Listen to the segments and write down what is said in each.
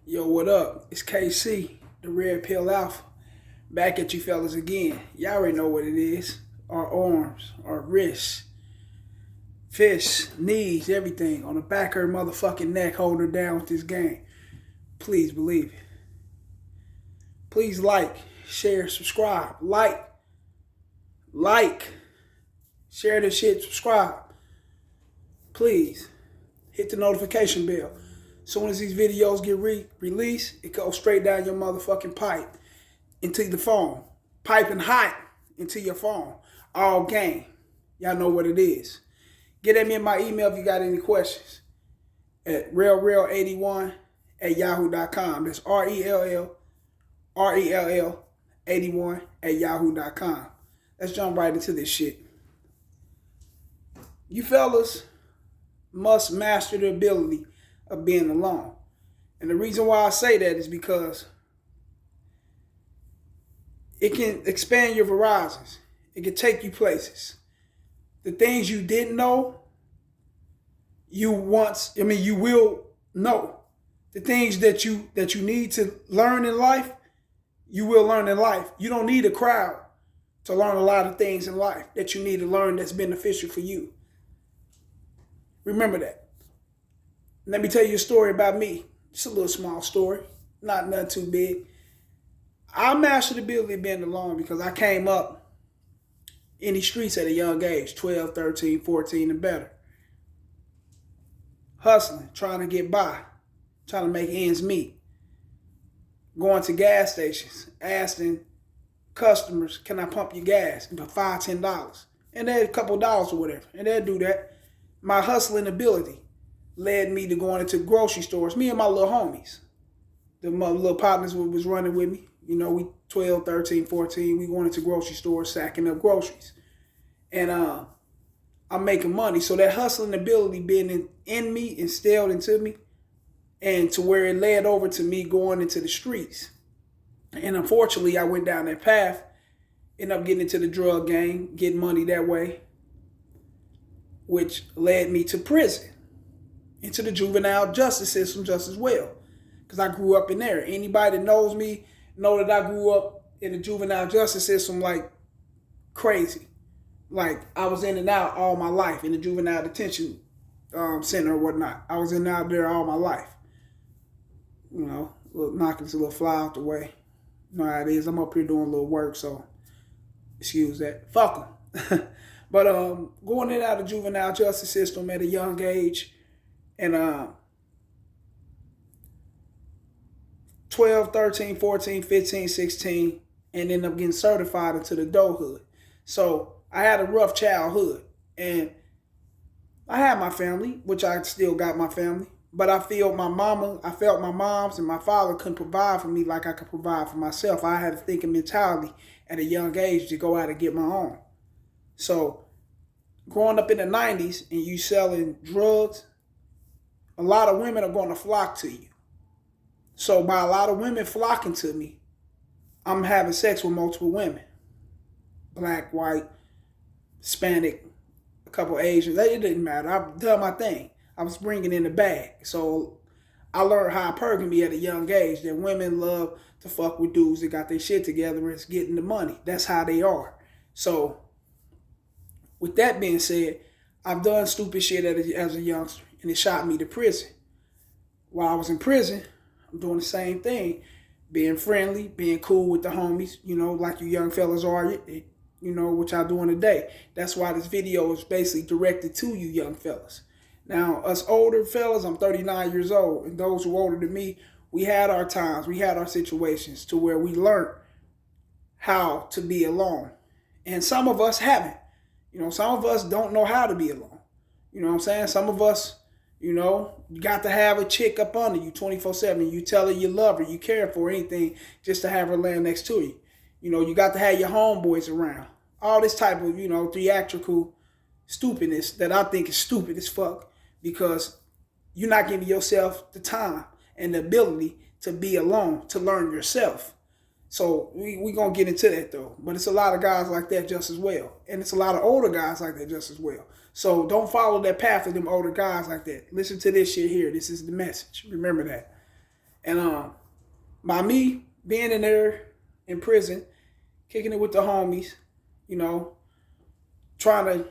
Yo, what up? It's KC, the Red Pill Alpha. Back at you fellas again. Y'all already know what it is. Our arms, our wrists, fists, knees, everything on the back of her motherfucking neck, hold her down with this game. Please believe it. Please like, share, subscribe. Like, share this shit, subscribe. Please hit the notification bell. Soon as these videos get released, it goes straight down your motherfucking pipe into the phone. Piping hot into your phone. All game. Y'all know what it is. Get at me in my email if you got any questions. At realreal81 at yahoo.com. That's RELL 81 at yahoo.com. Let's jump right into this shit. You fellas must master the ability of being alone. And the reason why I say that is because it can expand your horizons. It can take you places. The things you didn't know, you will know. The things that you need to learn in life, you will learn in life. You don't need a crowd to learn a lot of things in life that you need to learn that's beneficial for you. Remember that. Let me tell you a story about me. Just a little small story. Not nothing too big. I mastered the ability of being alone because I came up in these streets at a young age, 12, 13, 14 and better. Hustling, trying to get by, trying to make ends meet. Going to gas stations, asking customers, can I pump your gas for $5, $10? And they're a couple dollars or whatever. And they'll do that. My hustling ability led me to going into grocery stores. Me and my little homies. My little partners was running with me. You know, we 12, 13, 14. We going into grocery stores, sacking up groceries. And I'm making money. So that hustling ability being in me, instilled into me, and to where it led over to me going into the streets. And unfortunately, I went down that path, ended up getting into the drug game, getting money that way, which led me to prison, into the juvenile justice system just as well. Because I grew up in there. Anybody that knows me know that I grew up in the juvenile justice system like crazy. Like I was in and out all my life in the juvenile detention center or whatnot. I was in and out there all my life. You know, knocking this little fly out the way. You know how it is. I'm up here doing a little work, so excuse that. Fuck them. But going in and out of the juvenile justice system at a young age, and 12, 13, 14, 15, 16, and end up getting certified into the adulthood. So I had a rough childhood, and I had my family, which I still got my family, but I felt my moms and my father couldn't provide for me like I could provide for myself. I had a thinking mentality at a young age to go out and get my own. So growing up in the 90s and you selling drugs, a lot of women are going to flock to you. So by a lot of women flocking to me, I'm having sex with multiple women. Black, white, Hispanic, a couple Asians. It didn't matter. I've done my thing. I was bringing in the bag. So I learned hypergamy at a young age that women love to fuck with dudes that got their shit together and is getting the money. That's how they are. So with that being said, I've done stupid shit as a youngster, and it shot me to prison. While I was in prison, I'm doing the same thing. Being friendly, being cool with the homies, you know, like you young fellas are, you know, what y'all doing today. That's why this video is basically directed to you young fellas. Now, us older fellas, I'm 39 years old, and those who are older than me, we had our times, we had our situations to where we learned how to be alone. And some of us haven't. You know, some of us don't know how to be alone. You know what I'm saying? Some of us, you know, you got to have a chick up under you 24/7. You tell her you love her, you care for her, anything just to have her laying next to you. You know, you got to have your homeboys around. All this type of, you know, theatrical stupidness that I think is stupid as fuck because you're not giving yourself the time and the ability to be alone, to learn yourself. So we going to get into that though. But it's a lot of guys like that just as well. And it's a lot of older guys like that just as well. So don't follow that path of them older guys like that. Listen to this shit here. This is the message. Remember that. And by me being in there in prison, kicking it with the homies, you know, trying to,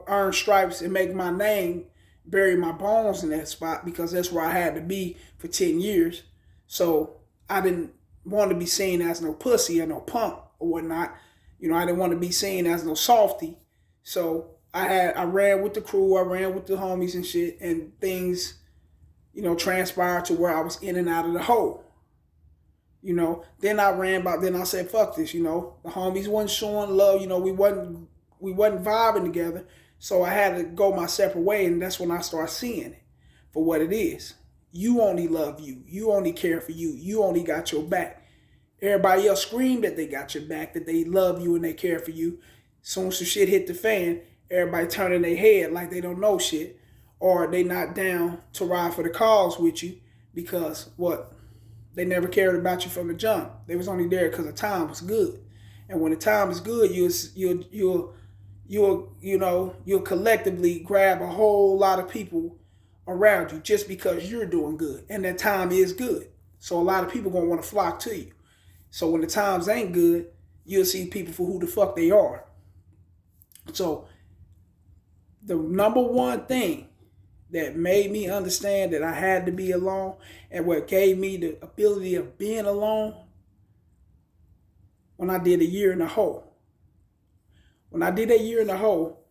earn stripes and make my name, bury my bones in that spot because that's where I had to be for 10 years. So I didn't want to be seen as no pussy or no punk or whatnot. I didn't want to be seen as no softy. So I ran with the crew, I ran with the homies and shit, and things, transpired to where I was in and out of the hole. Then I said, fuck this, the homies wasn't showing love, we wasn't vibing together. So I had to go my separate way, and that's when I started seeing it for what it is. You only love you. You only care for you. You only got your back. Everybody else screamed that they got your back, that they love you and they care for you. Soon as some shit hit the fan, everybody turning their head like they don't know shit, or they not down to ride for the cause with you because what? They never cared about you from the jump. They was only there because the time was good. And when the time is good, you'll collectively grab a whole lot of people around you just because you're doing good. And that time is good. So a lot of people gonna want to flock to you. So when the times ain't good, you'll see people for who the fuck they are. So the number one thing that made me understand that I had to be alone and what gave me the ability of being alone when I did a year in the hole. When I did a year in the hole,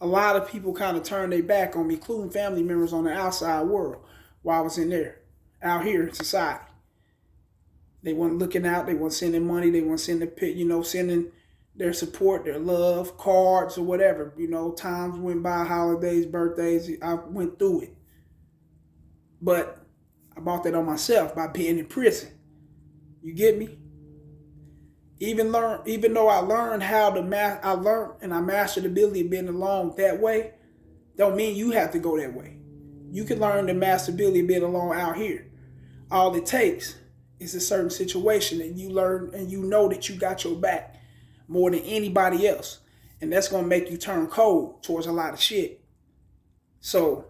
a lot of people kind of turned their back on me, including family members on the outside world while I was in there, out here in society. They weren't looking out, they weren't sending money, they weren't sending their support, their love, cards or whatever. Times went by, holidays, birthdays, I went through it. But I bought that on myself by being in prison. You get me? Even though I learned and I mastered the ability of being alone that way, don't mean you have to go that way. You can learn the master ability of being alone out here. All it takes is a certain situation, and you learn and you know that you got your back more than anybody else. And that's going to make you turn cold towards a lot of shit. So,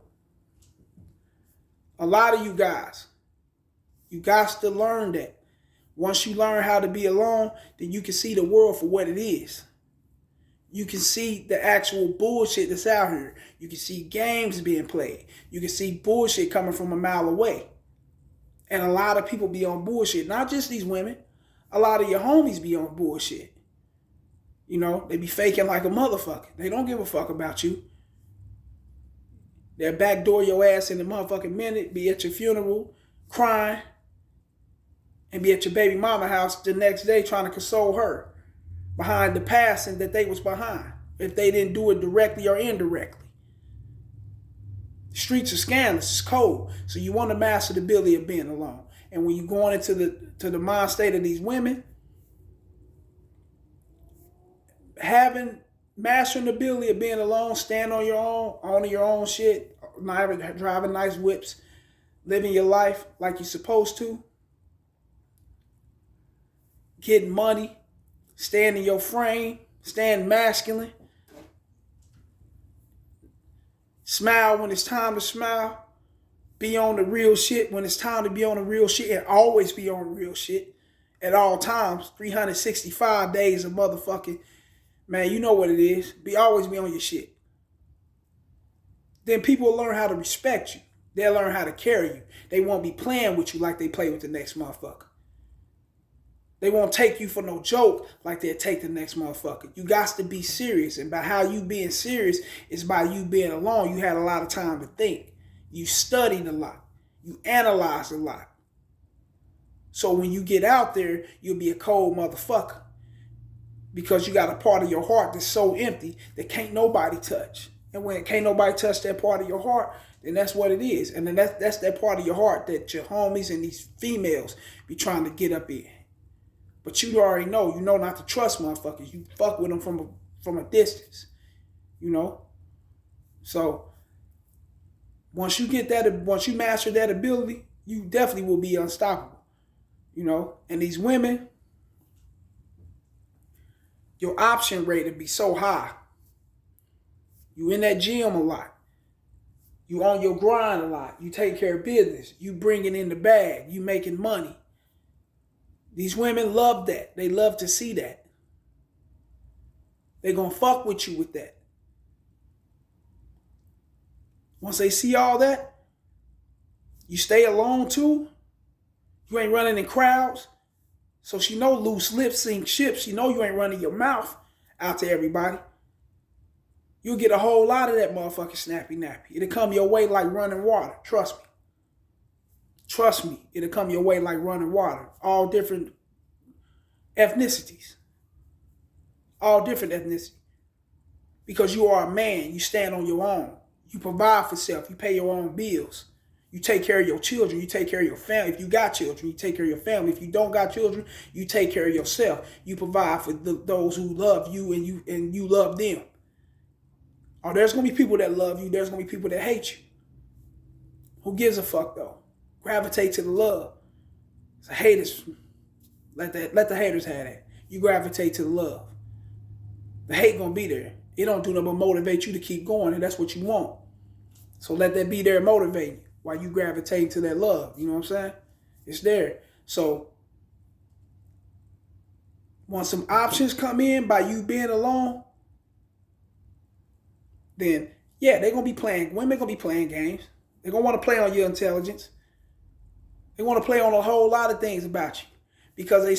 a lot of you guys, you got to learn that. Once you learn how to be alone, then you can see the world for what it is. You can see the actual bullshit that's out here. You can see games being played. You can see bullshit coming from a mile away. And a lot of people be on bullshit. Not just these women. A lot of your homies be on bullshit. They be faking like a motherfucker. They don't give a fuck about you. They'll backdoor your ass in the motherfucking minute, be at your funeral, crying, and be at your baby mama house the next day trying to console her behind the passing that they was behind, if they didn't do it directly or indirectly. The streets are scandalous, it's cold. So you want to master the ability of being alone. And when you're going into the mind state of these women, mastering the ability of being alone, stand on your own, owning your own shit, driving nice whips, living your life like you're supposed to, getting money, staying in your frame, staying masculine, smile when it's time to smile, be on the real shit when it's time to be on the real shit, and always be on the real shit at all times, 365 days of motherfucking. Man, you know what it is. Always be on your shit. Then people will learn how to respect you. They'll learn how to carry you. They won't be playing with you like they play with the next motherfucker. They won't take you for no joke like they'll take the next motherfucker. You got to be serious. And by how you being serious is by you being alone. You had a lot of time to think. You studied a lot. You analyzed a lot. So when you get out there, you'll be a cold motherfucker. Because you got a part of your heart that's so empty that can't nobody touch. And when can't nobody touch that part of your heart, then that's what it is. And then that's that part of your heart that your homies and these females be trying to get up in. But you already know. You know not to trust motherfuckers. You fuck with them from a distance. So once you master that ability, you definitely will be unstoppable. And these women, your option rate would be so high. You in that gym a lot. You on your grind a lot. You take care of business. You bringing in the bag. You making money. These women love that. They love to see that. They gonna fuck with you with that. Once they see all that, you stay alone too. You ain't running in crowds. So she know loose lips sink ships. She know you ain't running your mouth out to everybody. You'll get a whole lot of that motherfucking snappy nappy. It'll come your way like running water. Trust me. Trust me. It'll come your way like running water. All different ethnicities. All different ethnicities. Because you are a man. You stand on your own. You provide for self. You pay your own bills. You take care of your children. You take care of your family. If you got children, you take care of your family. If you don't got children, you take care of yourself. You provide for those who love you and you love them. Oh, there's going to be people that love you. There's going to be people that hate you. Who gives a fuck, though? Gravitate to the love. So haters, let the haters have that. You gravitate to the love. The hate going to be there. It don't do nothing but motivate you to keep going, and that's what you want. So let that be there motivating you while you gravitate to that love. You know what I'm saying? It's there. So once some options come in by you being alone, then yeah, they're going to be playing, women going to be playing games. They're going to want to play on your intelligence. They want to play on a whole lot of things about you because they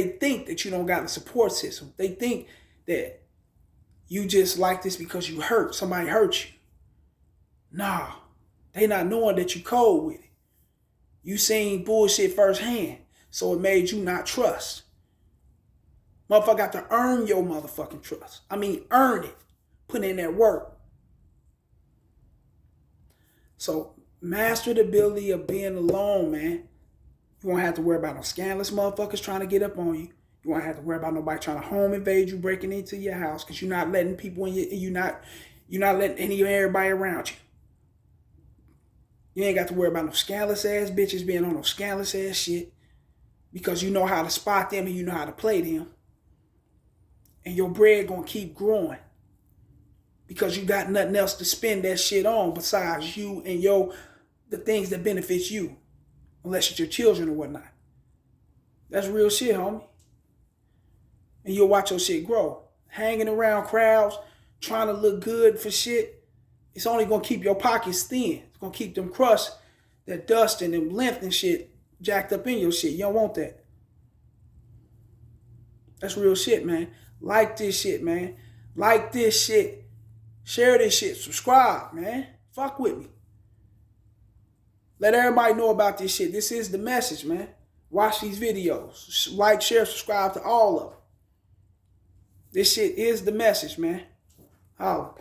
think that you don't got a support system. They think that you just like this because you hurt. Somebody hurt you. Nah, they not knowing that you cold with it. You seen bullshit firsthand, so it made you not trust. Motherfucker got to earn your motherfucking trust. I mean, earn it. Put in that work. So master the ability of being alone, man. You won't have to worry about no scandalous motherfuckers trying to get up on you. You won't have to worry about nobody trying to home invade you, breaking into your house, because you're not letting people in you're not letting everybody around you. You ain't got to worry about no scandalous ass bitches being on no scandalous ass shit, because you know how to spot them and you know how to play them. And your bread gonna keep growing. Because you got nothing else to spend that shit on besides you and the things that benefits you. Unless it's your children or whatnot. That's real shit, homie. And you'll watch your shit grow. Hanging around crowds, trying to look good for shit, it's only going to keep your pockets thin. It's going to keep them crust, that dust and them length and shit jacked up in your shit. You don't want that. That's real shit, man. Like this shit, man. Like this shit. Share this shit. Subscribe, man. Fuck with me. Let everybody know about this shit. This is the message, man. Watch these videos. Like, share, subscribe to all of them. This shit is the message, man. Holla.